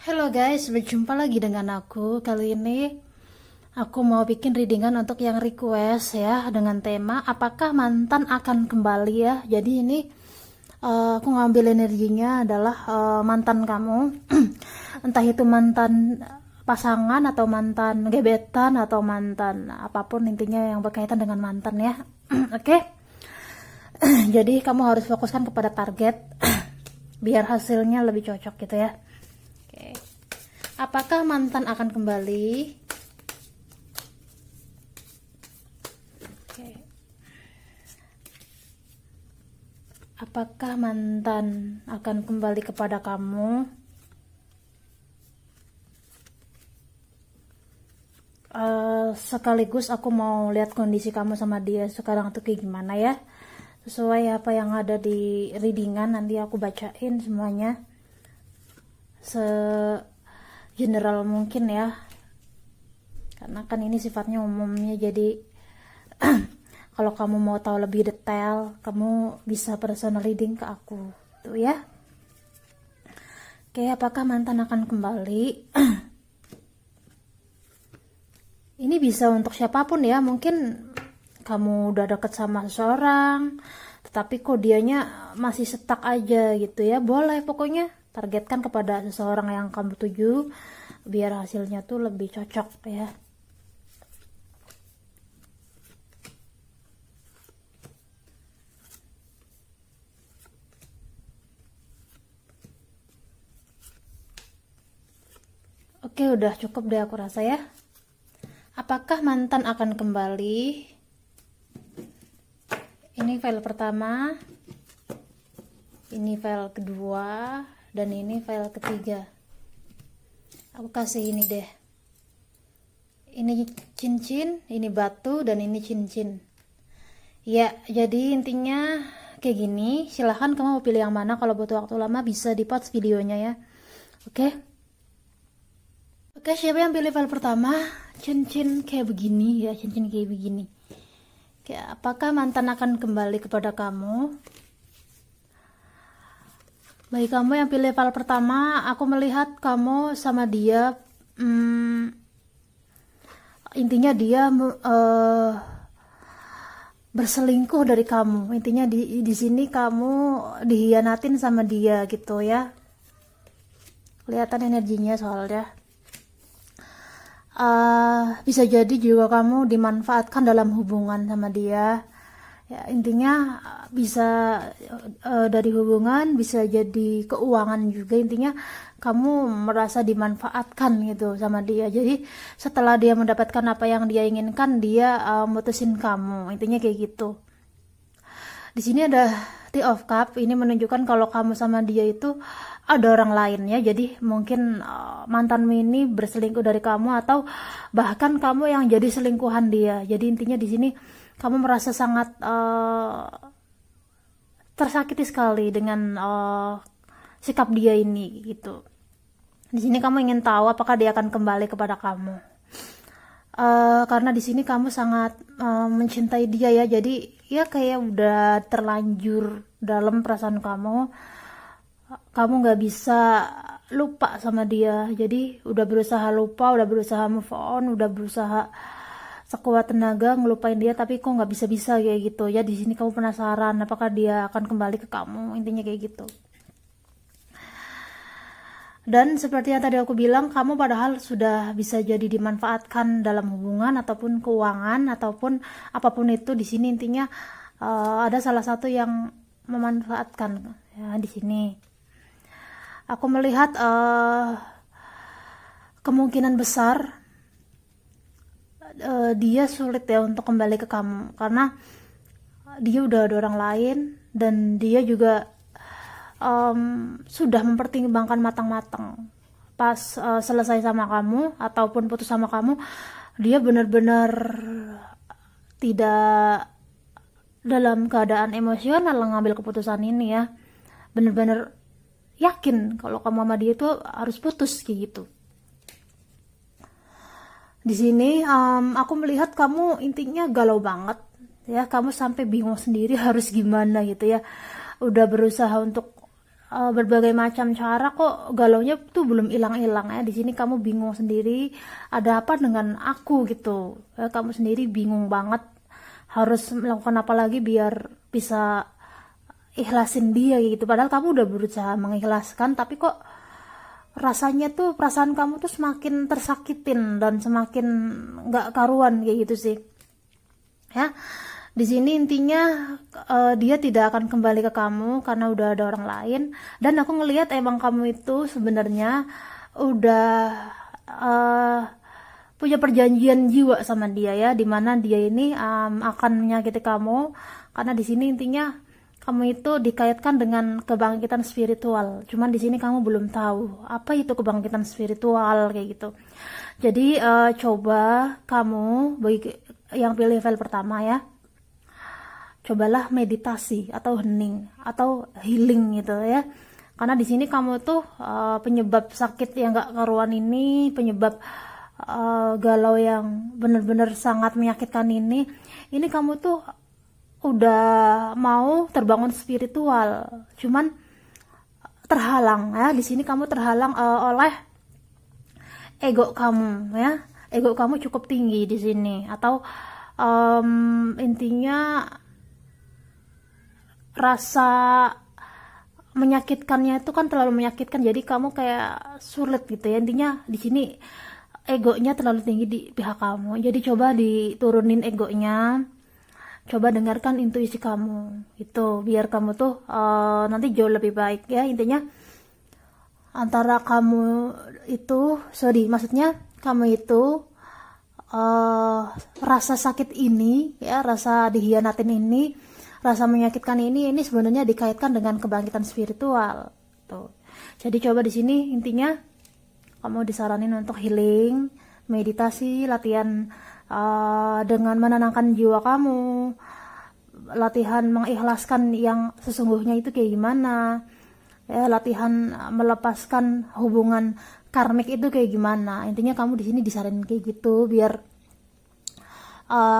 Halo guys, berjumpa lagi dengan aku. Kali ini aku mau bikin readingan untuk yang request ya, dengan tema apakah mantan akan kembali ya. Jadi ini aku ngambil energinya adalah mantan kamu. Entah itu mantan pasangan atau mantan gebetan atau mantan apapun, intinya yang berkaitan dengan mantan ya. Oke. Jadi kamu harus fokuskan kepada target biar hasilnya lebih cocok gitu ya. Oke. Apakah mantan akan kembali? Oke. Apakah mantan akan kembali kepada kamu? Sekaligus aku mau lihat kondisi kamu sama dia sekarang tuh kayak gimana ya. Sesuai apa yang ada di readingan, nanti aku bacain semuanya general mungkin ya, karena kan ini sifatnya umumnya. Jadi kalau kamu mau tahu lebih detail, kamu bisa personal reading ke aku tuh ya. Oke, apakah mantan akan kembali? Ini bisa untuk siapapun ya. Mungkin kamu udah deket sama seseorang tetapi kok dianya masih stuck aja gitu ya. Boleh, pokoknya targetkan kepada seseorang yang kamu tuju biar hasilnya tuh lebih cocok ya. Oke, udah cukup deh aku rasa ya. Apakah mantan akan kembali? Ini file pertama, ini file kedua, dan ini file ketiga. Aku kasih ini deh. Ini cincin, ini batu, dan ini cincin. Ya, jadi intinya kayak gini. Silahkan kamu mau pilih yang mana. Kalau butuh waktu lama bisa di-pause videonya ya. Oke. Oke, siapa yang pilih file pertama? Cincin kayak begini ya, cincin kayak begini. Oke, apakah mantan akan kembali kepada kamu? Bagi kamu yang pilih file pertama, aku melihat kamu sama dia, intinya dia berselingkuh dari kamu. Intinya di sini kamu dihianatin sama dia gitu ya. Kelihatan energinya soalnya. Bisa jadi juga kamu dimanfaatkan dalam hubungan sama dia ya. Intinya bisa dari hubungan, bisa jadi keuangan juga. Intinya kamu merasa dimanfaatkan gitu sama dia. Jadi setelah dia mendapatkan apa yang dia inginkan, dia mutusin kamu. Intinya kayak gitu. Di sini ada Three of Cup. Ini menunjukkan kalau kamu sama dia itu ada orang lain ya. Jadi mungkin mantanmu ini berselingkuh dari kamu, atau bahkan kamu yang jadi selingkuhan dia. Jadi intinya di sini kamu merasa sangat tersakiti sekali dengan sikap dia ini gitu. Di sini kamu ingin tahu apakah dia akan kembali kepada kamu. Karena di sini kamu sangat mencintai dia ya. Jadi ya kayak udah terlanjur dalam perasaan kamu. Kamu nggak bisa lupa sama dia. Jadi udah berusaha lupa, udah berusaha move on, udah berusaha sekuat tenaga ngelupain dia, tapi kok nggak bisa-bisa kayak gitu ya. Di sini kamu penasaran apakah dia akan kembali ke kamu. Intinya kayak gitu. Dan seperti yang tadi aku bilang, kamu padahal sudah bisa jadi dimanfaatkan dalam hubungan ataupun keuangan ataupun apapun itu. Di sini intinya ada salah satu yang memanfaatkan ya. Di sini aku melihat kemungkinan besar dia sulit ya untuk kembali ke kamu, karena dia udah ada orang lain dan dia juga sudah mempertimbangkan matang-matang. Pas selesai sama kamu ataupun putus sama kamu, dia benar-benar tidak dalam keadaan emosional ngambil keputusan ini ya. Benar-benar yakin kalau kamu sama dia itu harus putus kayak gitu. Di sini aku melihat kamu intinya galau banget ya. Kamu sampai bingung sendiri harus gimana gitu ya. Udah berusaha untuk berbagai macam cara kok galaunya tuh belum hilang-hilang ya. Di sini kamu bingung sendiri, ada apa dengan aku gitu. Ya, kamu sendiri bingung banget harus melakukan apa lagi biar bisa ikhlasin dia gitu. Padahal kamu udah berusaha mengikhlaskan, tapi kok rasanya tuh perasaan kamu tuh semakin tersakitin dan semakin nggak karuan kayak gitu sih. Ya, di sini intinya dia tidak akan kembali ke kamu karena udah ada orang lain. Dan aku ngelihat emang kamu itu sebenarnya udah eh, punya perjanjian jiwa sama dia ya, dimana dia ini akan menyakiti kamu karena di sini intinya kamu itu dikaitkan dengan kebangkitan spiritual. Cuman di sini kamu belum tahu apa itu kebangkitan spiritual kayak gitu. Jadi coba kamu bagi yang pilih file pertama ya, cobalah meditasi atau hening atau healing gitu ya. Karena di sini kamu tuh penyebab sakit yang gak karuan ini, penyebab galau yang benar-benar sangat menyakitkan ini kamu tuh udah mau terbangun spiritual, cuman terhalang ya. Di sini kamu terhalang oleh ego kamu ya. Ego kamu cukup tinggi di sini, atau intinya rasa menyakitkannya itu kan terlalu menyakitkan, jadi kamu kayak sulit gitu ya. Intinya di sini egonya terlalu tinggi di pihak kamu, jadi coba diturunin egonya, coba dengarkan intuisi kamu itu biar kamu tuh nanti jauh lebih baik ya. Intinya antara kamu itu maksudnya kamu itu rasa sakit ini ya, rasa dihianatin ini, rasa menyakitkan ini sebenarnya dikaitkan dengan kebangkitan spiritual tuh. Jadi coba di sini intinya kamu disaranin untuk healing, meditasi, latihan dengan menenangkan jiwa kamu, latihan mengikhlaskan yang sesungguhnya itu kayak gimana ya, latihan melepaskan hubungan karmik itu kayak gimana. Intinya kamu di sini disaranin kayak gitu biar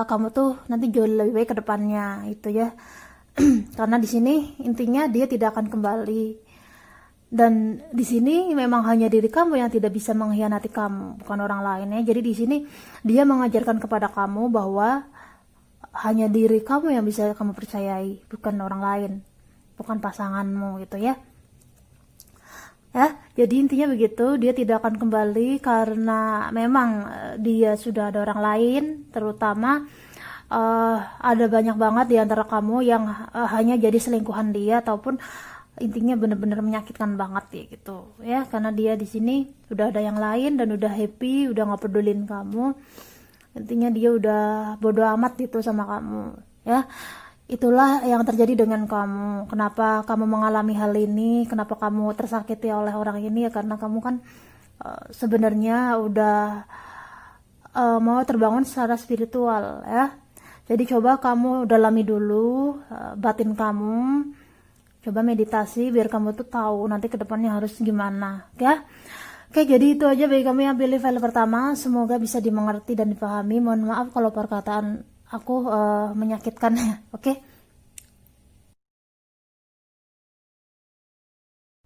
kamu tuh nanti jauh lebih baik ke depannya itu ya. Karena di sini intinya dia tidak akan kembali. Dan di sini memang hanya diri kamu yang tidak bisa mengkhianati kamu, bukan orang lain ya. Jadi di sini dia mengajarkan kepada kamu bahwa hanya diri kamu yang bisa kamu percayai, bukan orang lain, bukan pasanganmu gitu ya. Ya, jadi intinya begitu, dia tidak akan kembali karena memang dia sudah ada orang lain, terutama ada banyak banget di antara kamu yang hanya jadi selingkuhan dia, ataupun intinya bener-bener menyakitkan banget ya gitu ya. Karena dia di sini udah ada yang lain dan udah happy, udah nggak pedulin kamu. Intinya dia udah bodo amat gitu sama kamu ya. Itulah yang terjadi dengan kamu. Kenapa kamu mengalami hal ini, kenapa kamu tersakiti oleh orang ini ya, karena kamu kan sebenarnya udah mau terbangun secara spiritual ya. Jadi coba kamu dalami dulu batin kamu, coba meditasi biar kamu tuh tahu nanti kedepannya harus gimana ya. Oke, jadi itu aja bagi kamu yang pilih file pertama. Semoga bisa dimengerti dan dipahami. Mohon maaf kalau perkataan aku menyakitkan ya. Oke.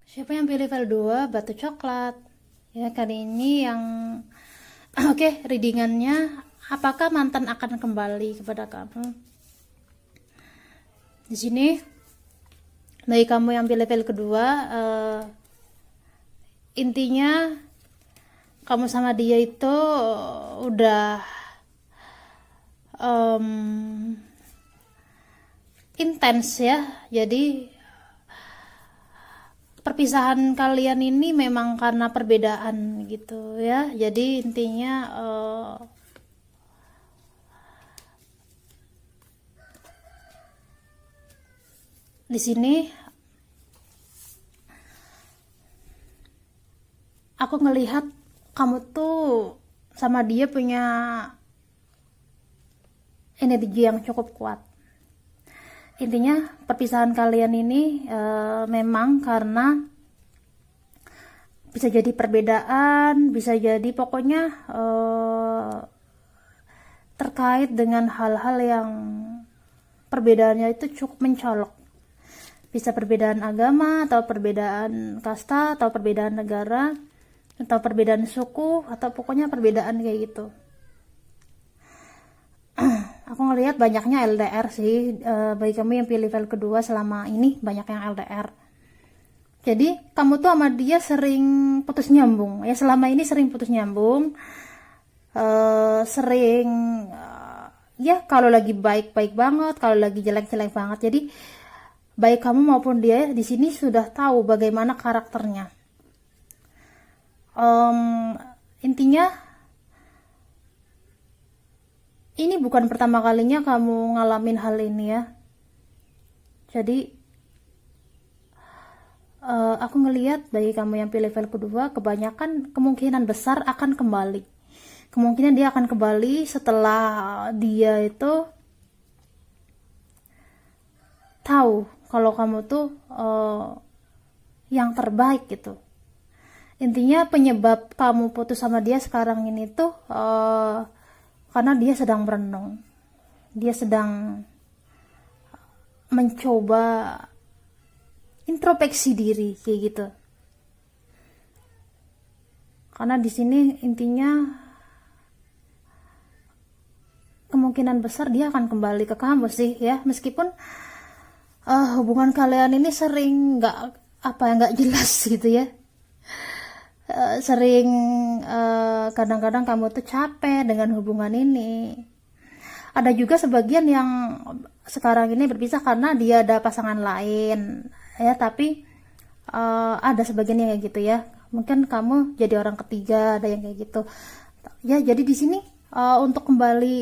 Siapa yang pilih file 2? Batu coklat. Ya, kali ini yang oke, readingannya, apakah mantan akan kembali kepada kamu? Di sini bagi kamu yang pilih file kedua, intinya kamu sama dia itu udah intens ya. Jadi perpisahan kalian ini memang karena perbedaan gitu ya. Jadi intinya di sini aku ngelihat kamu tuh sama dia punya energi yang cukup kuat. Intinya perpisahan kalian ini memang karena bisa jadi perbedaan, bisa jadi pokoknya terkait dengan hal-hal yang perbedaannya itu cukup mencolok. Bisa perbedaan agama, atau perbedaan kasta, atau perbedaan negara, atau perbedaan suku, atau pokoknya perbedaan kayak gitu. Aku ngelihat banyaknya LDR sih, bagi kamu yang pilih file kedua selama ini banyak yang LDR. Jadi kamu tuh sama dia sering putus nyambung, ya selama ini sering putus nyambung, sering ya kalau lagi baik-baik banget, kalau lagi jelek-jelek banget. Jadi baik kamu maupun dia di sini sudah tahu bagaimana karakternya. Intinya ini bukan pertama kalinya kamu ngalamin hal ini ya. Jadi aku ngelihat bagi kamu yang pilih file kedua, kebanyakan kemungkinan besar akan kembali. Kemungkinan dia akan kembali setelah dia itu tahu kalau kamu tuh yang terbaik gitu. Intinya penyebab kamu putus sama dia sekarang ini tuh karena dia sedang merenung, dia sedang mencoba introspeksi diri kayak gitu. Karena di sini intinya kemungkinan besar dia akan kembali ke kamu sih ya, meskipun hubungan kalian ini sering nggak jelas gitu ya. Sering kadang-kadang kamu tuh capek dengan hubungan ini. Ada juga sebagian yang sekarang ini berpisah karena dia ada pasangan lain ya, tapi ada sebagian yang kayak gitu ya. Mungkin kamu jadi orang ketiga, ada yang kayak gitu ya. Jadi di sini untuk kembali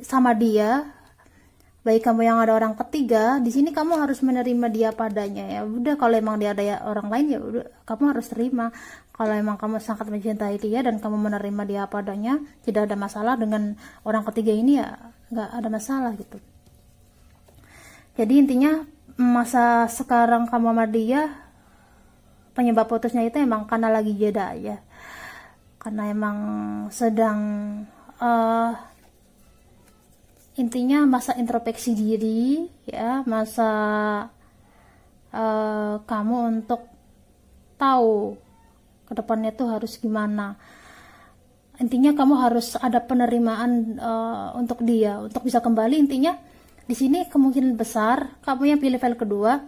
sama dia, baik kamu yang ada orang ketiga, di sini kamu harus menerima dia padanya ya. Udah, kalau emang dia ada orang lain ya udah, kamu harus terima. Kalau emang kamu sangat mencintai dia dan kamu menerima dia padanya, tidak ada masalah dengan orang ketiga ini ya, nggak ada masalah gitu. Jadi intinya masa sekarang kamu sama dia, penyebab putusnya itu emang karena lagi jeda ya, karena emang sedang intinya masa introspeksi diri ya, masa kamu untuk tahu kedepannya tuh harus gimana. Intinya kamu harus ada penerimaan untuk dia, untuk bisa kembali. Intinya di sini kemungkinan besar kamu yang pilih file kedua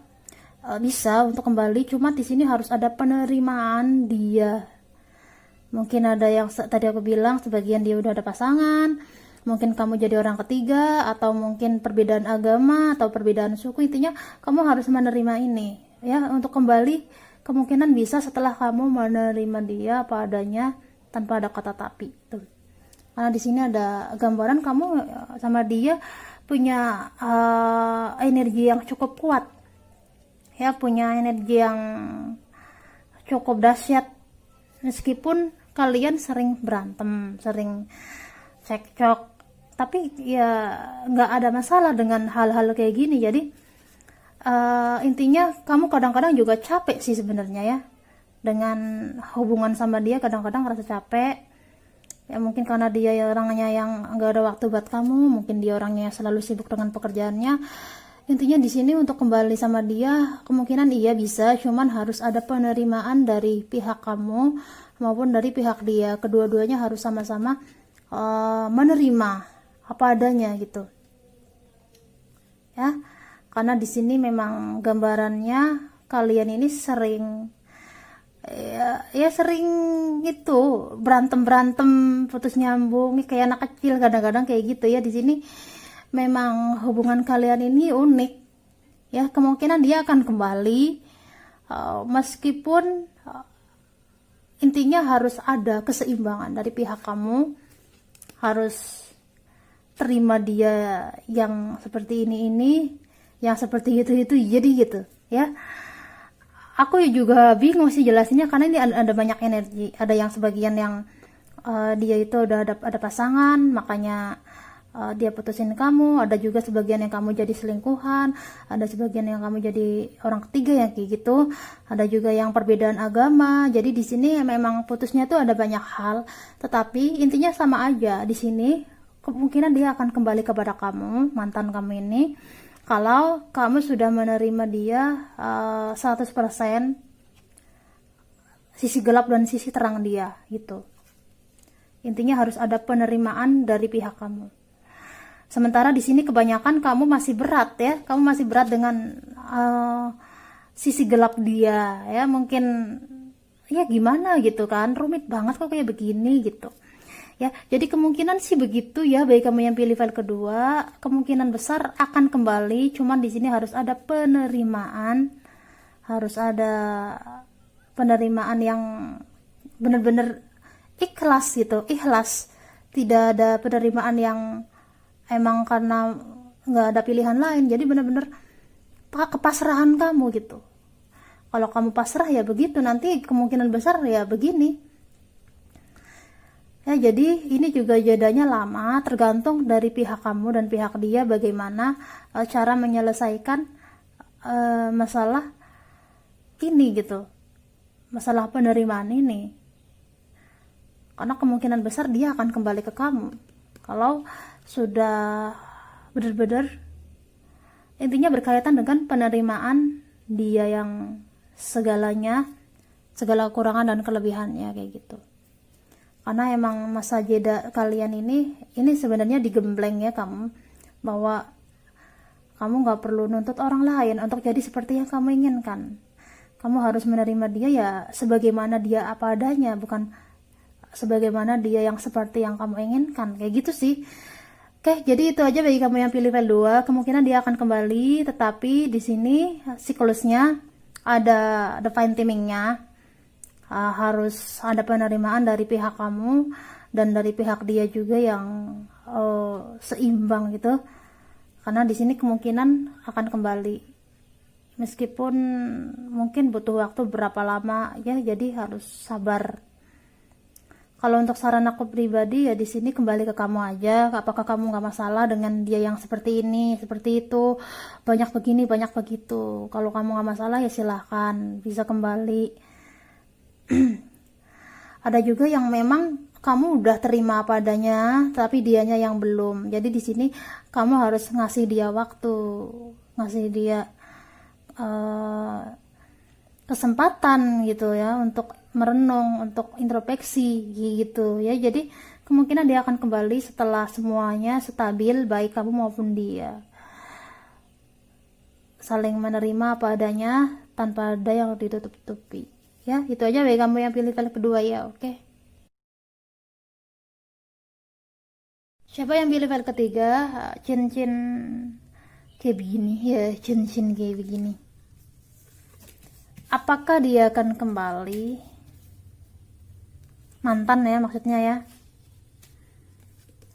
bisa untuk kembali, cuma di sini harus ada penerimaan dia. Mungkin ada yang tadi aku bilang, sebagian dia udah ada pasangan, mungkin kamu jadi orang ketiga, atau mungkin perbedaan agama atau perbedaan suku. Intinya kamu harus menerima ini ya. Untuk kembali kemungkinan bisa setelah kamu menerima dia apa adanya tanpa ada kata tapi tuh. Karena di sini ada gambaran kamu sama dia punya energi yang cukup kuat ya, punya energi yang cukup dahsyat, meskipun kalian sering berantem, sering cekcok, tapi ya nggak ada masalah dengan hal-hal kayak gini. Jadi intinya kamu kadang-kadang juga capek sih sebenarnya ya dengan hubungan sama dia. Kadang-kadang ngerasa capek ya, mungkin karena dia orangnya yang nggak ada waktu buat kamu, mungkin dia orangnya selalu sibuk dengan pekerjaannya. Intinya di sini untuk kembali sama dia kemungkinan iya bisa, cuman harus ada penerimaan dari pihak kamu maupun dari pihak dia. Kedua-duanya harus sama-sama menerima apa adanya gitu ya. Karena di sini memang gambarannya kalian ini sering ya sering itu berantem putus nyambung kayak anak kecil kadang-kadang kayak gitu ya. Di sini memang hubungan kalian ini unik ya, kemungkinan dia akan kembali meskipun intinya harus ada keseimbangan dari pihak kamu, harus terima dia yang seperti ini, yang seperti itu jadi gitu ya. Aku juga bingung sih jelasinnya karena ini ada banyak energi. Ada yang sebagian yang dia itu udah ada pasangan makanya dia putusin kamu. Ada juga sebagian yang kamu jadi selingkuhan, ada sebagian yang kamu jadi orang ketiga yang kayak gitu. Ada juga yang perbedaan agama. Jadi di sini memang putusnya tuh ada banyak hal, tetapi intinya sama aja. Di sini kemungkinan dia akan kembali kepada kamu, mantan kamu ini, Kalau kamu sudah menerima dia 100% sisi gelap dan sisi terang dia gitu. Intinya harus ada penerimaan dari pihak kamu. Sementara di sini kebanyakan kamu masih berat ya, kamu masih berat dengan sisi gelap dia ya, mungkin ya gimana gitu kan, rumit banget kok kayak begini gitu ya. Jadi kemungkinan sih begitu ya, bagi kamu yang pilih file kedua, kemungkinan besar akan kembali, cuman di sini harus ada penerimaan, harus ada penerimaan yang benar-benar ikhlas gitu, ikhlas. Tidak ada penerimaan yang emang karena nggak ada pilihan lain, jadi benar-benar kepasrahan kamu gitu. Kalau kamu pasrah ya begitu, nanti kemungkinan besar ya begini ya. Jadi ini juga jadanya lama, tergantung dari pihak kamu dan pihak dia bagaimana cara menyelesaikan masalah ini gitu, masalah penerimaan ini, karena kemungkinan besar dia akan kembali ke kamu kalau sudah benar-benar intinya berkaitan dengan penerimaan dia yang segalanya, segala kekurangan dan kelebihannya kayak gitu. Karena emang masa jeda kalian ini sebenarnya digembleng ya kamu, bahwa kamu gak perlu nuntut orang lain untuk jadi seperti yang kamu inginkan. Kamu harus menerima dia ya sebagaimana dia apa adanya, bukan sebagaimana dia yang seperti yang kamu inginkan, kayak gitu sih. Oke, jadi itu aja bagi kamu yang pilih file 2. Kemungkinan dia akan kembali, tetapi di sini siklusnya ada fine tuningnya. Harus ada penerimaan dari pihak kamu dan dari pihak dia juga yang seimbang gitu. Karena di sini kemungkinan akan kembali. Meskipun mungkin butuh waktu berapa lama ya, jadi harus sabar. Kalau untuk saran aku pribadi ya di sini kembali ke kamu aja. Apakah kamu nggak masalah dengan dia yang seperti ini, seperti itu, banyak begini, banyak begitu. Kalau kamu nggak masalah ya silahkan bisa kembali. Ada juga yang memang kamu udah terima apa adanya, tapi dianya yang belum. Jadi di sini kamu harus ngasih dia waktu, ngasih dia kesempatan gitu ya untuk merenung, untuk introspeksi gitu ya. Jadi kemungkinan dia akan kembali setelah semuanya stabil, baik kamu maupun dia. Saling menerima apa adanya tanpa ada yang ditutup-tutupi. Ya, itu aja bagi kamu yang pilih file kedua ya, oke. Siapa yang pilih file ketiga? Cincin kayak begini ya, cincin kayak begini. Apakah dia akan kembali? Mantan ya maksudnya ya.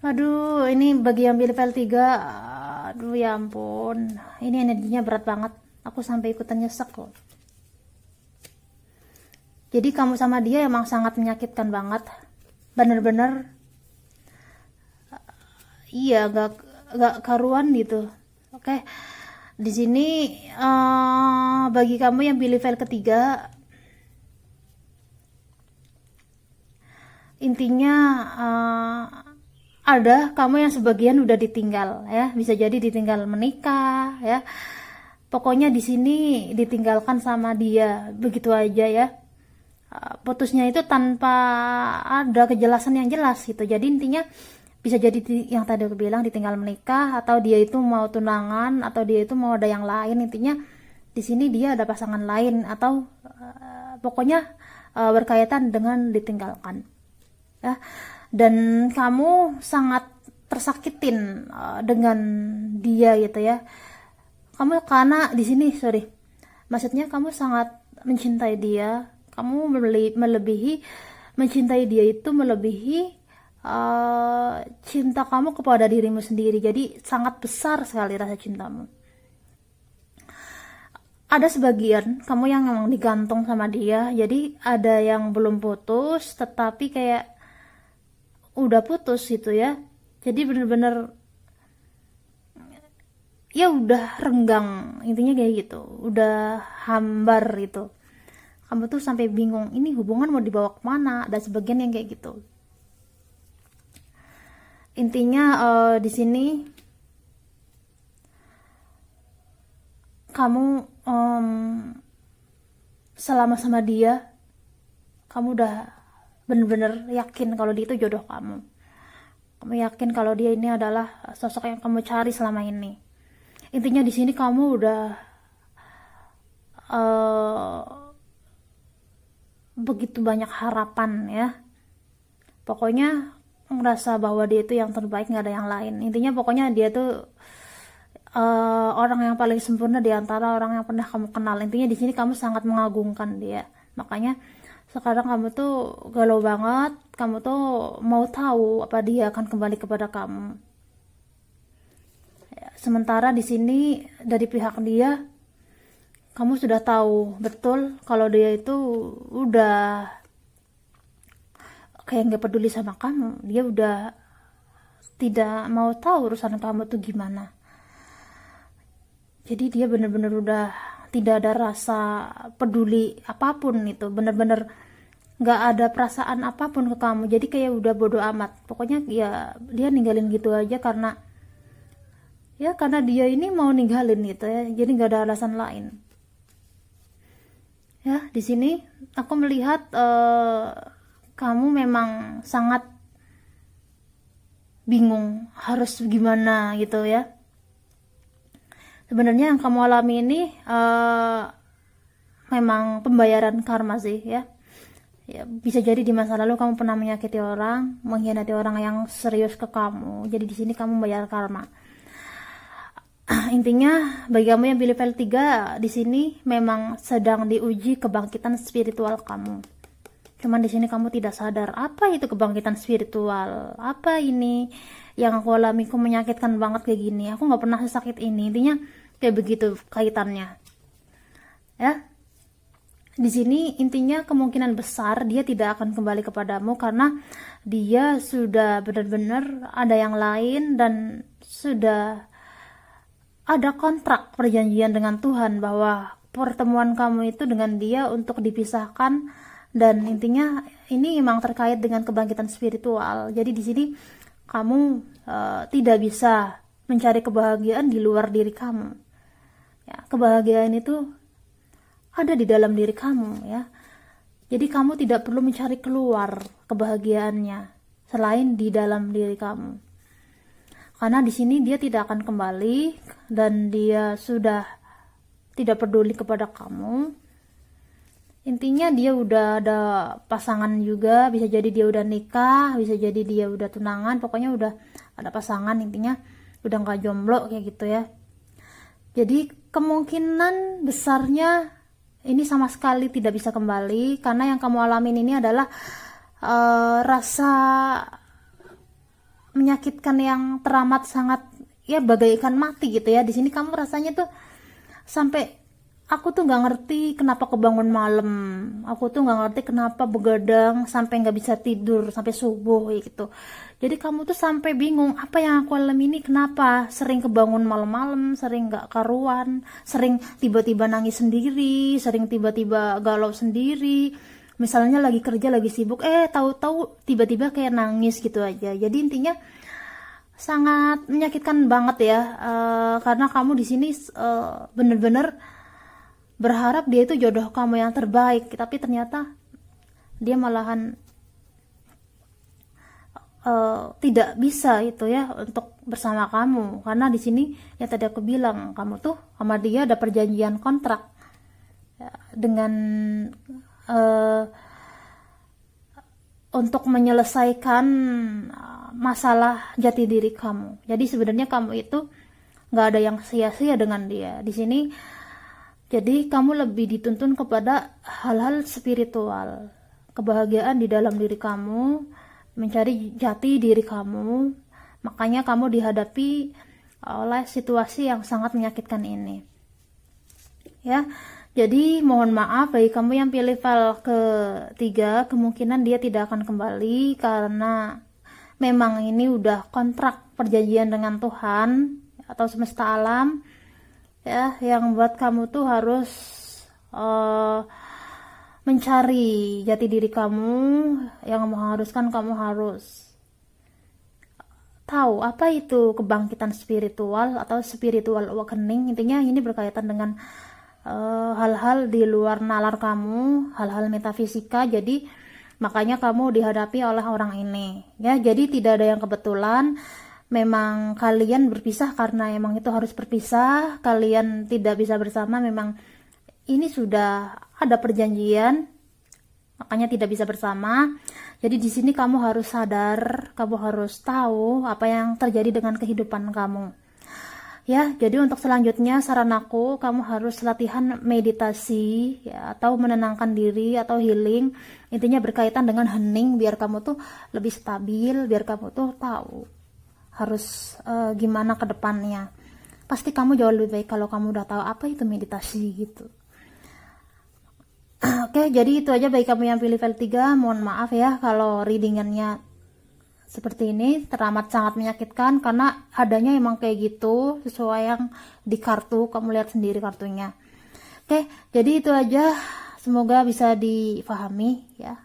Aduh, ini bagi yang pilih file 3, aduh ya ampun, ini energinya berat banget, aku sampai ikutan nyesek loh. Jadi kamu sama dia emang sangat menyakitkan banget, bener-bener iya gak karuan gitu. Oke, di sini bagi kamu yang pilih file ketiga, intinya ada kamu yang sebagian udah ditinggal ya, bisa jadi ditinggal menikah ya. Pokoknya di sini ditinggalkan sama dia begitu aja ya. Putusnya itu tanpa ada kejelasan yang jelas gitu. Jadi intinya bisa jadi yang tadi aku bilang ditinggal menikah, atau dia itu mau tunangan, atau dia itu mau ada yang lain. Intinya di sini dia ada pasangan lain, atau pokoknya berkaitan dengan ditinggalkan ya. Dan kamu sangat tersakitin dengan dia gitu ya. Kamu karena di sini maksudnya kamu sangat mencintai dia. Kamu melebihi mencintai dia itu melebihi cinta kamu kepada dirimu sendiri. Jadi sangat besar sekali rasa cintamu. Ada sebagian kamu yang memang digantung sama dia. Jadi ada yang belum putus, tetapi kayak udah putus gitu ya. Jadi bener-bener ya udah renggang, intinya kayak gitu, udah hambar gitu. Kamu tuh sampai bingung ini hubungan mau dibawa kemana. Ada sebagian yang kayak gitu. Intinya di sini kamu selama sama dia, kamu udah bener-bener yakin kalau dia itu jodoh kamu. Kamu yakin kalau dia ini adalah sosok yang kamu cari selama ini. Intinya di sini kamu udah begitu banyak harapan ya. Pokoknya ngerasa bahwa dia itu yang terbaik, nggak ada yang lain. Intinya pokoknya dia tuh orang yang paling sempurna di antara orang yang pernah kamu kenal. Intinya di sini kamu sangat mengagungkan dia. Makanya sekarang kamu tuh galau banget. Kamu tuh mau tahu apa dia akan kembali kepada kamu. Ya, sementara di sini dari pihak dia, kamu sudah tahu betul kalau dia itu udah kayak nggak peduli sama kamu. Dia udah tidak mau tahu urusan kamu tuh gimana. Jadi dia bener-bener udah tidak ada rasa peduli apapun itu, bener-bener nggak ada perasaan apapun ke kamu. Jadi kayak udah bodo amat. Pokoknya ya dia ninggalin gitu aja karena dia ini mau ninggalin gitu ya. Jadi nggak ada alasan lain. Ya di sini aku melihat kamu memang sangat bingung harus gimana gitu ya. Sebenarnya yang kamu alami ini memang pembayaran karma sih ya. Ya, bisa jadi di masa lalu kamu pernah menyakiti orang, mengkhianati orang yang serius ke kamu. Jadi di sini kamu membayar karma. Intinya bagi kamu yang pilih file 3 di sini memang sedang diuji kebangkitan spiritual kamu. Cuman di sini kamu tidak sadar apa itu kebangkitan spiritual. Apa ini yang aku alami, kok menyakitkan banget kayak gini. Aku nggak pernah sesakit ini. Intinya kayak begitu kaitannya. Ya. Di sini intinya kemungkinan besar dia tidak akan kembali kepadamu karena dia sudah benar-benar ada yang lain dan sudah ada kontrak perjanjian dengan Tuhan bahwa pertemuan kamu itu dengan dia untuk dipisahkan. Dan intinya ini memang terkait dengan kebangkitan spiritual. Jadi di sini kamu tidak bisa mencari kebahagiaan di luar diri kamu. Ya, kebahagiaan itu ada di dalam diri kamu ya. Jadi kamu tidak perlu mencari keluar kebahagiaannya selain di dalam diri kamu. Karena di sini dia tidak akan kembali dan dia sudah tidak peduli kepada kamu. Intinya dia udah ada pasangan juga, bisa jadi dia udah nikah, bisa jadi dia udah tunangan, pokoknya udah ada pasangan, intinya udah nggak jomblo kayak gitu ya. Jadi kemungkinan besarnya ini sama sekali tidak bisa kembali karena yang kamu alamin ini adalah rasa menyakitkan yang teramat sangat ya bagaikan mati gitu ya. Di sini kamu rasanya tuh sampai aku tuh nggak ngerti kenapa kebangun malam. Aku tuh nggak ngerti kenapa begadang sampai nggak bisa tidur sampai subuh gitu. Jadi kamu tuh sampai bingung apa yang aku alami ini, kenapa sering kebangun malam-malam, sering nggak karuan, sering tiba-tiba nangis sendiri, sering tiba-tiba galau sendiri. Misalnya lagi kerja lagi sibuk, tahu-tahu tiba-tiba kayak nangis gitu aja. Jadi intinya sangat menyakitkan banget ya, karena kamu di sini bener-bener berharap dia itu jodoh kamu yang terbaik, tapi ternyata dia malahan tidak bisa itu ya untuk bersama kamu. Karena di sini ya tadi aku bilang kamu tuh sama dia ada perjanjian kontrak ya, dengan untuk menyelesaikan masalah jati diri kamu. Jadi sebenarnya kamu itu nggak ada yang sia-sia dengan dia di sini. Jadi kamu lebih dituntun kepada hal-hal spiritual, kebahagiaan di dalam diri kamu, mencari jati diri kamu. Makanya kamu dihadapi oleh situasi yang sangat menyakitkan ini. Ya, jadi mohon maaf bagi kamu yang pilih file ketiga, kemungkinan dia tidak akan kembali karena memang ini udah kontrak perjanjian dengan Tuhan atau semesta alam. Ya, yang buat kamu tuh harus mencari jati diri kamu, yang mengharuskan kamu harus tahu apa itu kebangkitan spiritual atau spiritual awakening. Intinya ini berkaitan dengan hal-hal di luar nalar kamu, hal-hal metafisika. Jadi makanya kamu dihadapi oleh orang ini ya. Jadi tidak ada yang kebetulan, memang kalian berpisah karena emang itu harus berpisah, kalian tidak bisa bersama, memang ini sudah ada perjanjian, makanya tidak bisa bersama. Jadi di sini kamu harus sadar, kamu harus tahu apa yang terjadi dengan kehidupan kamu. Ya, jadi untuk selanjutnya saran aku, kamu harus latihan meditasi ya, atau menenangkan diri atau healing. Intinya berkaitan dengan hening biar kamu tuh lebih stabil, biar kamu tuh tahu harus gimana ke depannya. Pasti kamu jauh lebih baik kalau kamu udah tahu apa itu meditasi gitu. Oke, jadi itu aja bagi kamu yang pilih file 3. Mohon maaf ya kalau readingannya seperti ini, teramat sangat menyakitkan karena adanya emang kayak gitu sesuai yang di kartu, kamu lihat sendiri kartunya. Oke, jadi itu aja, semoga bisa difahami ya.